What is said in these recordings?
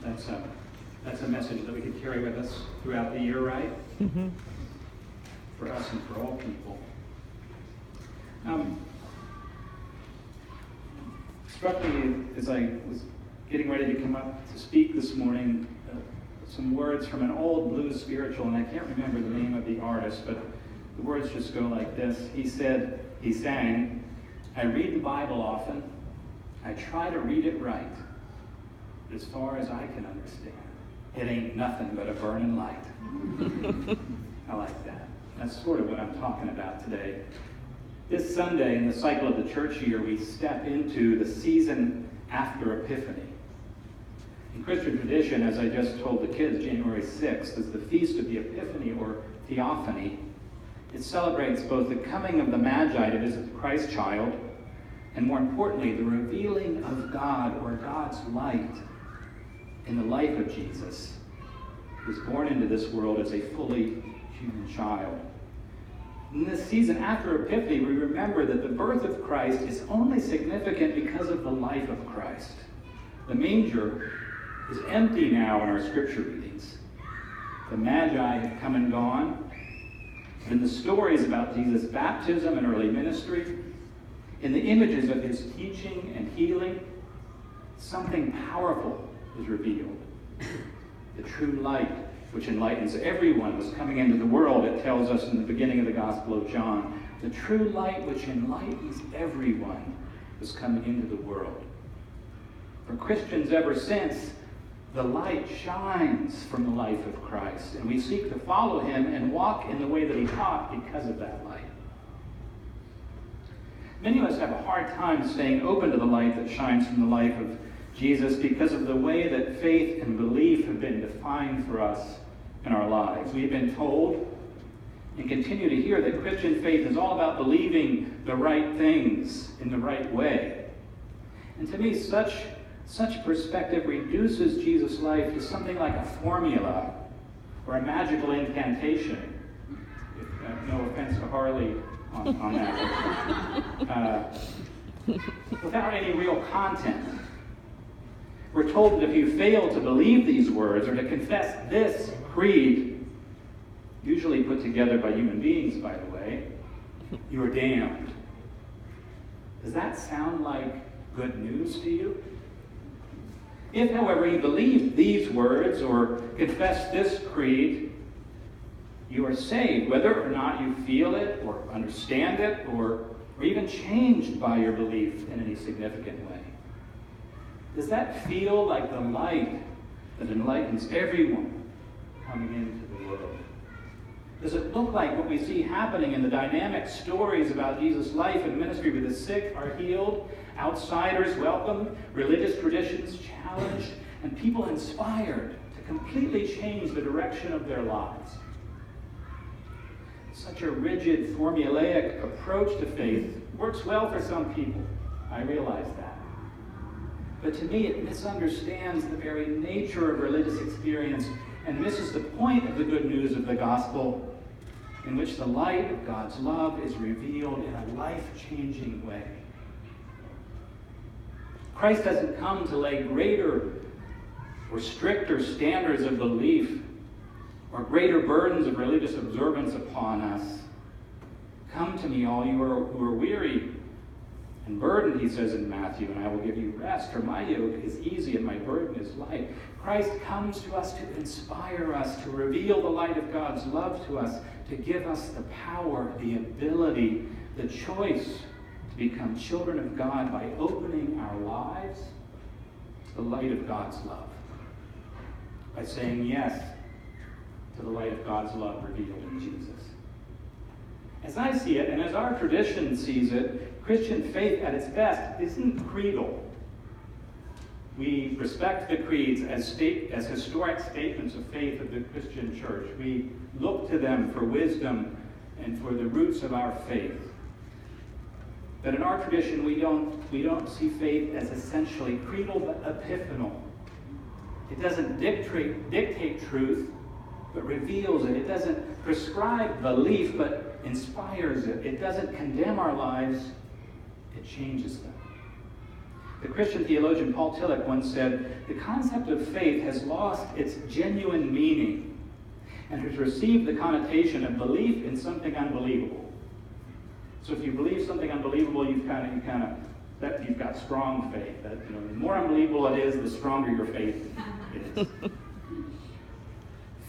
That's a message that we could carry with us throughout the year, right? Mm-hmm. For us and for all people. Struck me as I was getting ready to come up to speak this morning, some words from an old blues spiritual, and I can't remember the name of the artist, but the words just go like this. He sang, "I read the Bible often. I try to read it right. But as far as I can understand, it ain't nothing but a burning light." I like that. That's sort of what I'm talking about today. This Sunday, in the cycle of the church year, we step into the season after Epiphany. In Christian tradition, as I just told the kids, January 6th is the Feast of the Epiphany, or Theophany. It celebrates both the coming of the Magi to visit the Christ child, and more importantly, the revealing of God, or God's light, in the life of Jesus, who was born into this world as a fully human child. In this season after Epiphany, we remember that the birth of Christ is only significant because of the life of Christ. The manger is empty now in our scripture readings. The Magi have come and gone. In the stories about Jesus' baptism and early ministry, in the images of his teaching and healing, something powerful is revealed. The true light, which enlightens everyone, was coming into the world, it tells us in the beginning of the Gospel of John. The true light, which enlightens everyone, was coming into the world. For Christians ever since, the light shines from the life of Christ, and we seek to follow him and walk in the way that he taught because of that light. Many of us have a hard time staying open to the light that shines from the life of Jesus because of the way that faith and belief have been defined for us in our lives. We've been told and continue to hear that Christian faith is all about believing the right things in the right way. And to me, such perspective reduces Jesus' life to something like a formula or a magical incantation. No offense to Harley on that. Without any real content. We're told that if you fail to believe these words or to confess this creed, usually put together by human beings, by the way, you are damned. Does that sound like good news to you? If, however, you believe these words or confess this creed, you are saved, whether or not you feel it or understand it or even changed by your belief in any significant way. Does that feel like the light that enlightens everyone coming into the world? Does it look like what we see happening in the dynamic stories about Jesus' life and ministry, where the sick are healed, outsiders welcomed, religious traditions challenged, and people inspired to completely change the direction of their lives? Such a rigid, formulaic approach to faith works well for some people. I realize that. But to me, it misunderstands the very nature of religious experience and misses the point of the good news of the gospel, in which the light of God's love is revealed in a life-changing way. Christ doesn't come to lay greater or stricter standards of belief or greater burdens of religious observance upon us. Come to me, all you who are weary and burdened, he says in Matthew, and I will give you rest, for my yoke is easy and my burden is light. Christ comes to us to inspire us, to reveal the light of God's love to us, to give us the power, the ability, the choice to become children of God by opening our lives to the light of God's love, by saying yes to the light of God's love revealed in Jesus. As I see it, and as our tradition sees it, Christian faith at its best isn't creedal. We respect the creeds as historic statements of faith of the Christian church. We look to them for wisdom and for the roots of our faith. But in our tradition, we don't see faith as essentially creedal but epiphanal. It doesn't dictate truth, but reveals it. It doesn't prescribe belief, but inspires it. It doesn't condemn our lives, it changes them. The Christian theologian Paul Tillich once said, "The concept of faith has lost its genuine meaning and has received the connotation of belief in something unbelievable." So if you believe something unbelievable, you've got strong faith. That, the more unbelievable it is, the stronger your faith is.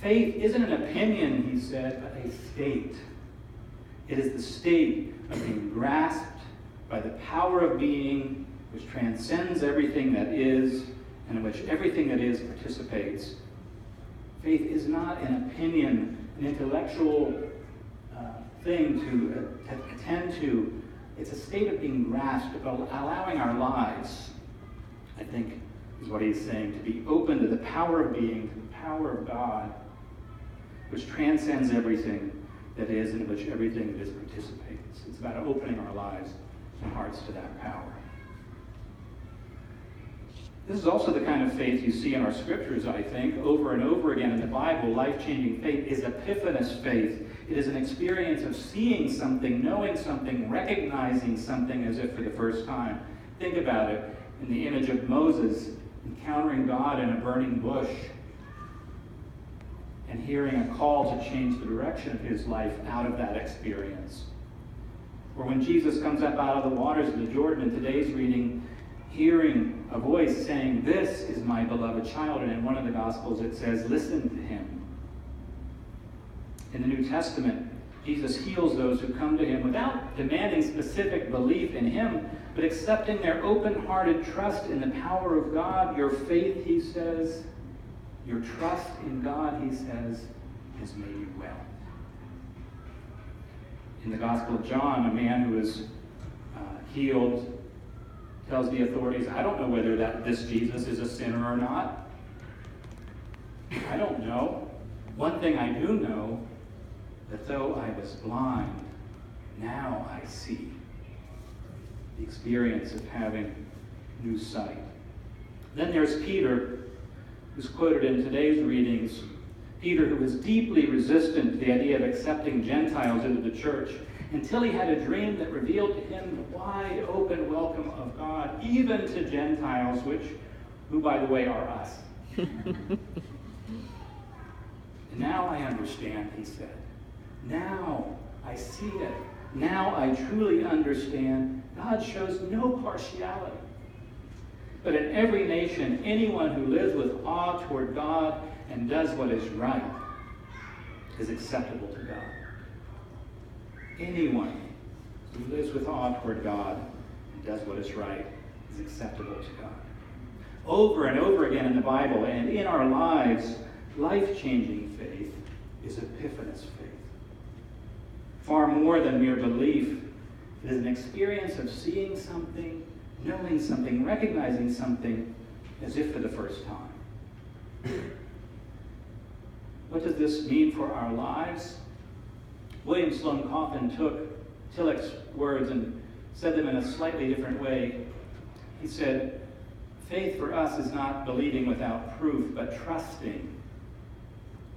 Faith isn't an opinion, he said, but a state. It is the state of being grasped by the power of being which transcends everything that is and in which everything that is participates. Faith is not an opinion, an intellectual thing to attend to. It's a state of being grasped, of allowing our lives, I think, is what he's saying, to be open to the power of being, to the power of God, which transcends everything that is and in which everything that is participates. It's about opening our lives and hearts to that power. This is also the kind of faith you see in our scriptures, I think, over and over again in the Bible. Life-changing faith is epiphanous faith. It is an experience of seeing something, knowing something, recognizing something as if for the first time. Think about it in the image of Moses encountering God in a burning bush and hearing a call to change the direction of his life out of that experience. Or when Jesus comes up out of the waters of the Jordan in today's reading, hearing a voice saying, "This is my beloved child," and in one of the Gospels it says, "Listen to him." In the New Testament, Jesus heals those who come to him without demanding specific belief in him, but accepting their open-hearted trust in the power of God. Your faith, he says, your trust in God, he says, has made you well. In the Gospel of John, a man who is healed tells the authorities, "I don't know whether this Jesus is a sinner or not. I don't know. One thing I do know, that though I was blind, now I see." The experience of having new sight. Then there's Peter, who's quoted in today's readings. Peter, who was deeply resistant to the idea of accepting Gentiles into the church, until he had a dream that revealed to him the wide open welcome of God, even to Gentiles, who, by the way, are us. "And now I understand," he said. "Now I see it. Now I truly understand. God shows no partiality. But in every nation, anyone who lives with awe toward God and does what is right is acceptable to God." Anyone who lives with awe toward God and does what is right is acceptable to God. Over and over again in the Bible and in our lives, life-changing faith is epiphanous faith. Far more than mere belief, it is an experience of seeing something, knowing something, recognizing something as if for the first time. What does this mean for our lives? William Sloane Coffin took Tillich's words and said them in a slightly different way. He said, "Faith for us is not believing without proof, but trusting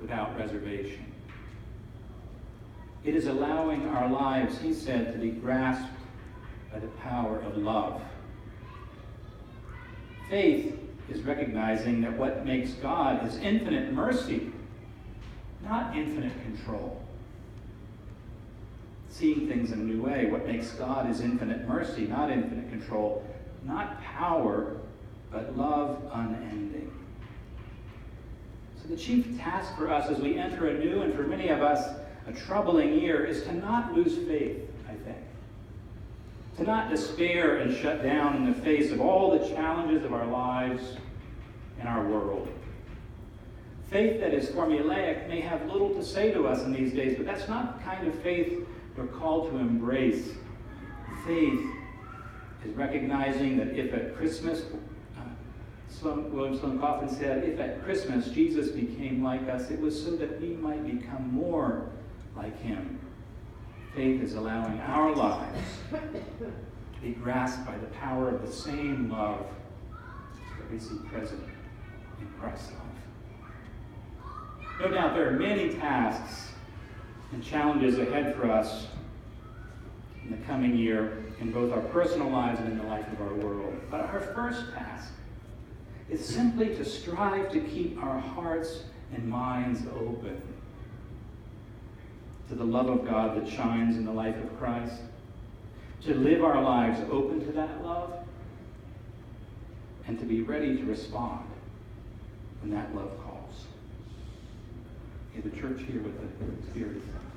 without reservation. It is allowing our lives," he said, "to be grasped by the power of love." Faith is recognizing that what makes God is infinite mercy, not infinite control. Seeing things in a new way. What makes God is infinite mercy, not infinite control. Not power, but love unending. So the chief task for us as we enter a new, and for many of us, a troubling year, is to not lose faith, I think. To not despair and shut down in the face of all the challenges of our lives and our world. Faith that is formulaic may have little to say to us in these days, but that's not the kind of faith we're called to embrace. Faith is recognizing that if at Christmas, William Sloane Coffin said, if at Christmas Jesus became like us, it was so that we might become more like him. Faith is allowing our lives to be grasped by the power of the same love that we see present in Christ's life. No doubt there are many tasks and challenges ahead for us in the coming year in both our personal lives and in the life of our world. But our first task is simply to strive to keep our hearts and minds open to the love of God that shines in the life of Christ, to live our lives open to that love, and to be ready to respond when that love calls. May the church hear what the Spirit is saying.